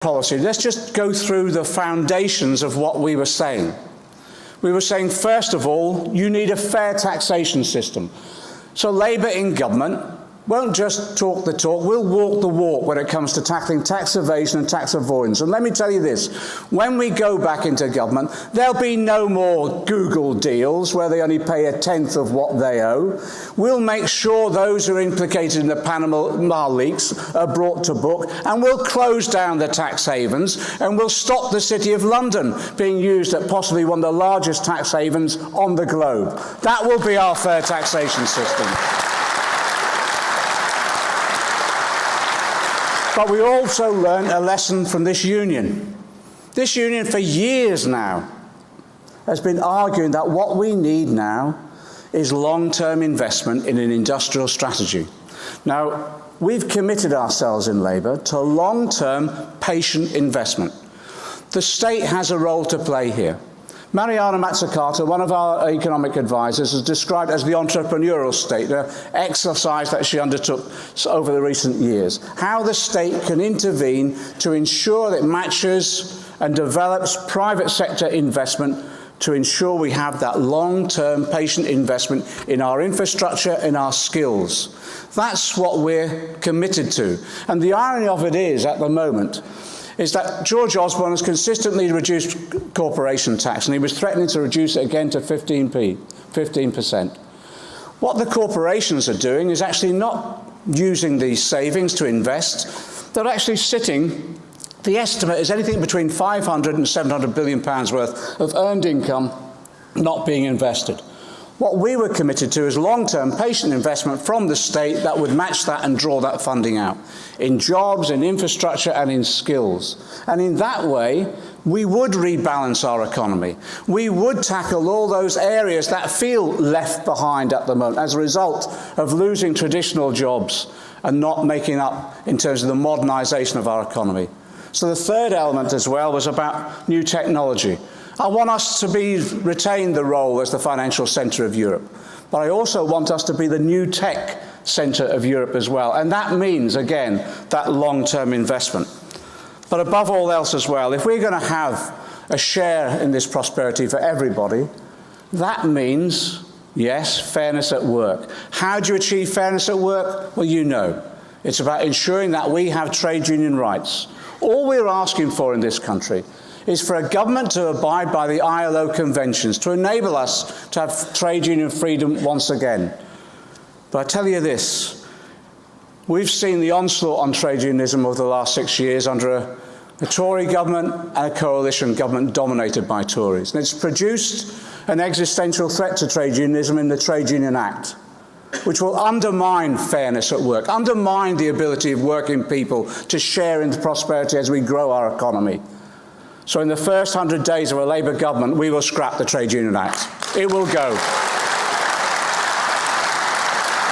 policy, let's just go through the foundations of what we were saying. We were saying, first of all, you need a fair taxation system. So Labour in government won't just talk the talk, we'll walk the walk when it comes to tackling tax evasion and tax avoidance. And let me tell you this, when we go back into government, there'll be no more Google deals where they only pay a tenth of what they owe. We'll make sure those who are implicated in the Panama leaks are brought to book, and we'll close down the tax havens, and we'll stop the City of London being used at possibly one of the largest tax havens on the globe. That will be our fair taxation system. But we also learned a lesson from this union. This union for years now has been arguing that what we need now is long-term investment in an industrial strategy. Now, we've committed ourselves in Labour to long-term, patient investment. The state has a role to play here. Mariana Mazzucato, one of our economic advisors, has described as the entrepreneurial state, the exercise that she undertook over the recent years, how the state can intervene to ensure that it matches and develops private sector investment to ensure we have that long-term patient investment in our infrastructure, in our skills. That's what we're committed to. And the irony of it is, at the moment, is that George Osborne has consistently reduced corporation tax, and he was threatening to reduce it again to 15%. What the corporations are doing is actually not using these savings to invest. They're actually sitting, the estimate is anything between 500 and 700 billion pounds worth of earned income not being invested. What we were committed to is long-term patient investment from the state that would match that and draw that funding out in jobs, in infrastructure, and in skills. And in that way, we would rebalance our economy. We would tackle all those areas that feel left behind at the moment as a result of losing traditional jobs and not making up in terms of the modernisation of our economy. So the third element as well was about new technology. I want us to retain the role as the financial centre of Europe, but I also want us to be the new tech centre of Europe as well. And that means, again, that long-term investment. But above all else as well, if we're going to have a share in this prosperity for everybody, that means, yes, fairness at work. How do you achieve fairness at work? Well, you know. It's about ensuring that we have trade union rights. All we're asking for in this country is for a government to abide by the ILO conventions, to enable us to have trade union freedom once again. But I tell you this, we've seen the onslaught on trade unionism over the last 6 years under a Tory government and a coalition government dominated by Tories. And it's produced an existential threat to trade unionism in the Trade Union Act, which will undermine fairness at work, undermine the ability of working people to share in the prosperity as we grow our economy. So in the first 100 days of a Labour government, we will scrap the Trade Union Act. It will go.